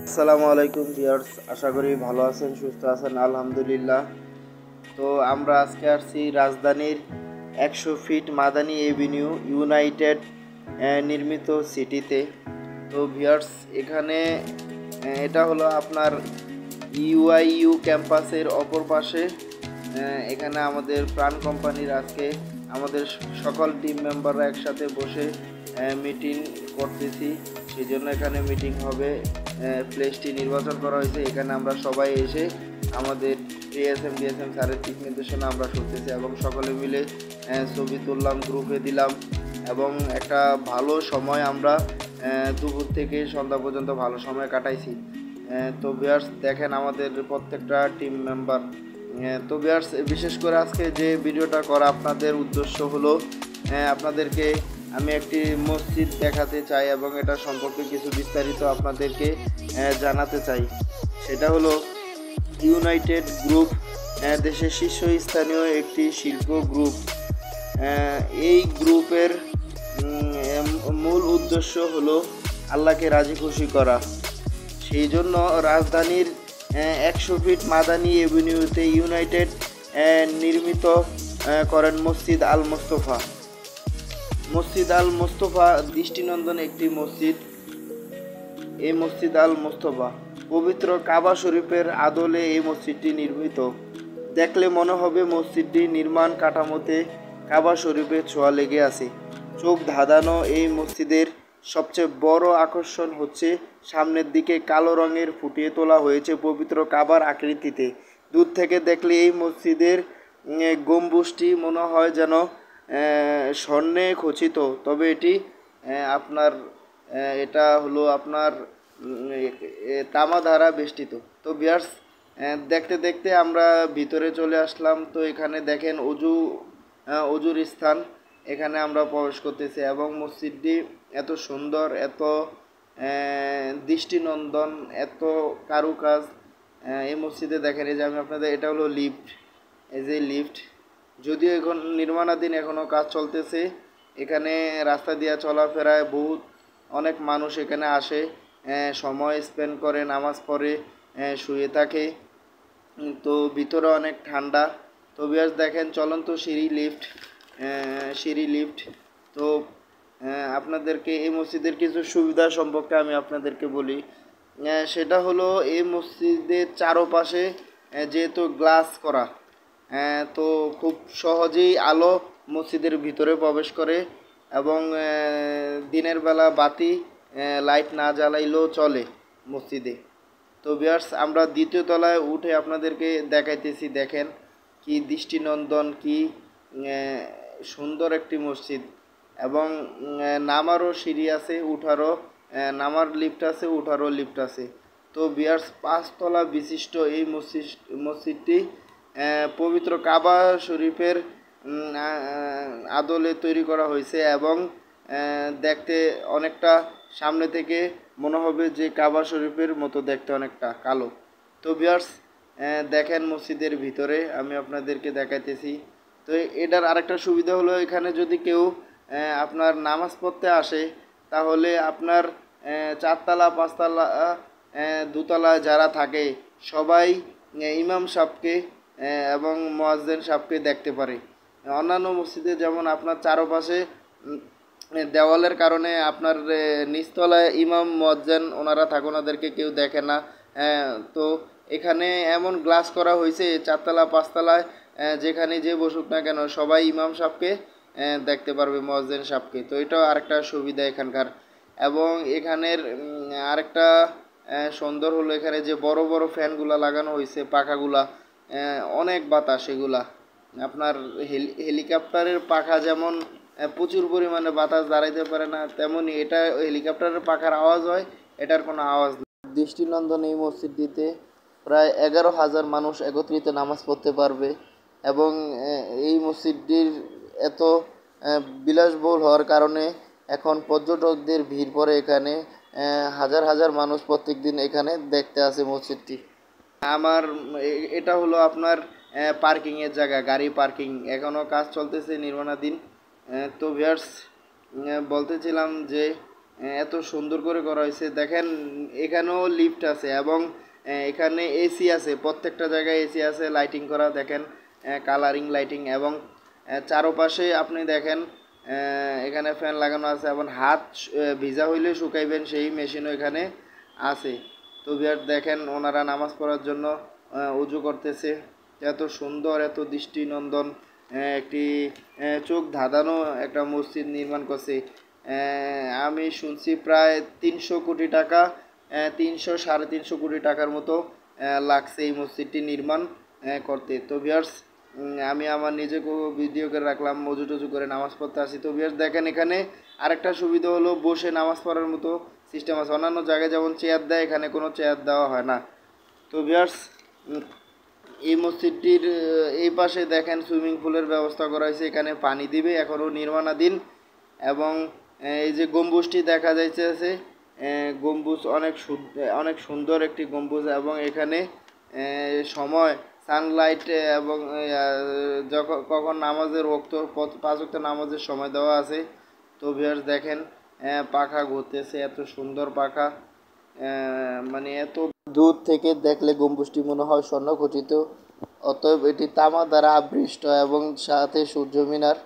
আসসালামু আলাইকুম ভিউয়ার্স, আশা করি ভালো আছেন, সুস্থ আছেন। আলহামদুলিল্লাহ। তো আমরা আজকে আসছি রাজধানীর 100 ফিট মাদানী এভিনিউ ইউনাইটেড নির্মিত সিটিতে। তো ভিউয়ার্স, এখানে এটা হলো আপনার ইউআইইউ ক্যাম্পাসের অপর পাশে। এখানে আমাদের প্রাণ কোম্পানির আজকে আমাদের সকল টিম মেম্বাররা একসাথে বসে মিটিং করতেছি। সেই জন্য এখানে মিটিং হবে। প্লেসটি নির্বাচন করা হয়েছে। এখানে আমরা সবাই এসে আমাদের ডিএসএম স্যারের দিক নির্দেশনা আমরা শুনতেছি এবং সকলে মিলে ছবি তুললাম, গ্রুপে দিলাম এবং একটা ভালো সময় আমরা দুপুর থেকে সন্ধ্যা পর্যন্ত ভালো সময় কাটাইছি। তো ভিউয়ার্স, দেখেন আমাদের প্রত্যেকটা টিম মেম্বার। তো ভিউয়ার্স, বিশেষ করে আজকে যে ভিডিওটা করা আপনাদের উদ্দেশ্য হলো আপনাদেরকে আমি একটি মসজিদ দেখাতে চাই এবং এটা সম্পর্কে কিছু বিস্তারিত আপনাদেরকে জানাতে চাই। সেটা হলো ইউনাইটেড গ্রুপ দেশের শীর্ষস্থানীয় একটি শিল্প গ্রুপ। এই গ্রুপের মূল উদ্দেশ্য হলো আল্লাহকে রাজি খুশি করা। সেই জন্য রাজধানীর 100 ফিট মাদানী এভিনিউতে ইউনাইটেড নির্মিত করেন মসজিদ আল মোস্তফা। মসজিদ আল মোস্তফা দৃষ্টিনন্দন একটি মসজিদ। এই মসজিদ আল মোস্তফা পবিত্র কাবা শরীফের আদলে এই মসজিদটি নির্মিত। দেখলে মনে হবে মসজিদটির নির্মাণ কাঠামোতে কাবা শরীফের ছোঁয়া লেগে আছে। চোখ ধাঁধানো এই মসজিদের সবচেয়ে বড় আকর্ষণ হচ্ছে সামনের দিকে কালো রঙের ফুটিয়ে তোলা হয়েছে পবিত্র কাবার আকৃতিতে। দূর থেকে দেখলে এই মসজিদের গম্বুজটি মনে হয় যেন স্বর্ণে খচিত, তবে এটি আপনার এটা হলো আপনার তামা দ্বারা বেষ্টিত। তো ভিউয়ার্স, দেখতে দেখতে আমরা ভিতরে চলে আসলাম। তো এখানে দেখেন অজুর স্থান। এখানে আমরা প্রবেশ করতেছি এবং মসজিদটি এত সুন্দর, এত দৃষ্টিনন্দন, এত কারুকাজ এই মসজিদে দেখেন। এই যে আমি আপনাদের, এটা হলো লিফট। এই যে লিফট, যদিও এখন নির্মাণাধীন, এখনও কাজ চলতেছে। এখানে রাস্তা দিয়ে চলাফেরায় অনেক মানুষ এখানে আসে, সময় স্পেন্ড করে, নামাজ পড়ে, শুয়ে থাকে। তো ভিতরে অনেক ঠান্ডা। তো ভিউয়ার্স, দেখেন চলন্ত সিঁড়ি লিফট। তো আপনাদেরকে এই মসজিদের কিছু সুবিধা সম্পর্কে আমি আপনাদেরকে বলি। সেটা হলো এই মসজিদের চারপাশে যেহেতু গ্লাস করা, তো খুব সহজেই আলো মসজিদের ভিতরে প্রবেশ করে এবং দিনের বেলা বাতি লাইট না জ্বালাইলেও চলে মসজিদে। তো ভিউয়ার্স, আমরা দ্বিতীয় তলায় উঠে আপনাদেরকে দেখাইতেছি। দেখেন কি দৃষ্টিনন্দন, কি সুন্দর একটি মসজিদ এবং নামারও সিঁড়ি আছে, উঠারও নামার লিফট আছে, উঠারও লিফট আছে। তো ভিউয়ার্স, 5 তলা বিশিষ্ট এই মসজিদটি পবিত্র কাবা শরীফের আদলে তৈরি করা হয়েছে এবং দেখতে অনেকটা সামনে থেকে মনে হবে যে কাবা শরীফের মতো দেখতে, অনেকটা কালো। তো ভিউয়ার্স, দেখেন মসজিদের ভিতরে আমি আপনাদেরকে দেখাইতেছি। তো এটার আরেকটা সুবিধা হলো এখানে যদি কেউ আপনার নামাজ পড়তে আসে, তাহলে আপনার 4 তলা 5 তলা দোতলায় যারা থাকে সবাই ইমাম সাহেবকে এবং মুয়াজ্জিন সাহেবকে দেখতে পারে। অন্যান্য মসজিদে যেমন আপনার চারপাশে দেওয়ালের কারণে আপনার নিচতলায় ইমাম মুয়াজ্জিন ওনারা থাকে, ওনাদেরকে কেউ দেখে না। তো এখানে এমন গ্লাস করা হয়েছে 4 তলা 5 তলায় যেখানে যে বসুক না কেন সবাই ইমাম সাহেবকে দেখতে পারবে, মুয়াজ্জিন সাহেবকে। তো এটাও আরেকটা সুবিধা এখানকার। এবং এখানের আরেকটা সুন্দর হলো এখানে যে বড় বড় ফ্যানগুলা লাগানো হয়েছে, পাখাগুলা অনেক বাতাস। এগুলা আপনার হেলিকপ্টারের পাখা যেমন প্রচুর পরিমাণে বাতাস দাঁড়াইতে পারে না, তেমনি এটা হেলিকপ্টারের পাখার আওয়াজ হয়, এটার কোনো আওয়াজ নেই। দৃষ্টিনন্দন এই মসজিদটিতে প্রায় 11,000 মানুষ একত্রিত নামাজ পড়তে পারবে এবং এই মসজিদটির এত বিলাসবহুল হওয়ার কারণে এখন পর্যটকদের ভিড় পড়ে এখানে। হাজার হাজার মানুষ প্রত্যেক দিন এখানে দেখতে আসে মসজিদটি। এটা হলো আপনার পার্কিংয়ের জায়গা, গাড়ি পার্কিং। এখনও কাজ চলতেছে, নির্মাণাধীন। তো ভিউয়ার্স, বলতেছিলাম যে এত সুন্দর করে করা হয়েছে। দেখেন এখানেও লিফট আছে এবং এখানে এসি আছে, প্রত্যেকটা জায়গায় এসি আছে, লাইটিং করা দেখেন, কালারিং লাইটিং এবং চারপাশে আপনি দেখেন এখানে ফ্যান লাগানো আছে এবং হাত ভিজা হইলে শুকাইবেন সেই মেশিনও এখানে আছে। তো ভিউয়ার্স দেখেন ওনারা নামাজ পড়ার জন্য উজু করতেছে। এত সুন্দর, এত দৃষ্টিনন্দন একটি চোখ ধাঁধানো একটা মসজিদ নির্মাণ করছে। আমি শুনছি প্রায় 300 কোটি টাকা, 300 সাড়ে 300 কোটি টাকার মতো লাগছে এই মসজিদটি নির্মাণ করতে। তো ভিউয়ার্স আমি আমার নিজেকেও ভিডিও করে রাখলাম, অজু টজু করে নামাজ পড়তে আসি। তো ভিউয়ার্স দেখেন এখানে আরেকটা সুবিধা হলো বসে নামাজ পড়ার মতো সিস্টেম আছে। অন্যান্য জায়গায় যেমন চেয়ার দেয়, এখানে কোনো চেয়ার দেওয়া হয় না। তো ভিউয়ার্স এই মসজিদটির এই পাশে দেখেন সুইমিং পুলের ব্যবস্থা করা হয়েছে, এখানে পানি দিবে, এখনও নির্মাণাধীন। এবং এই যে গম্বুজটি দেখা যাইতেছে, গম্বুজ অনেক সুন্দর একটি গম্বুজ এবং এখানে সময় সানলাইট এবং যখন কখন নামাজের ওক্ত 5 ওয়াক্ত নামাজের সময় দেওয়া আছে। তো ভিউয়ার্স দেখেন পাখা ঘুরতেছে, এত সুন্দর পাখা, মানে এত দূর থেকে দেখলে গম্বুজটি মনে হয় স্বর্ণখচিত। অতএব এটি তামা দ্বারা আবৃষ্ট এবং সাথে সূর্য মিনার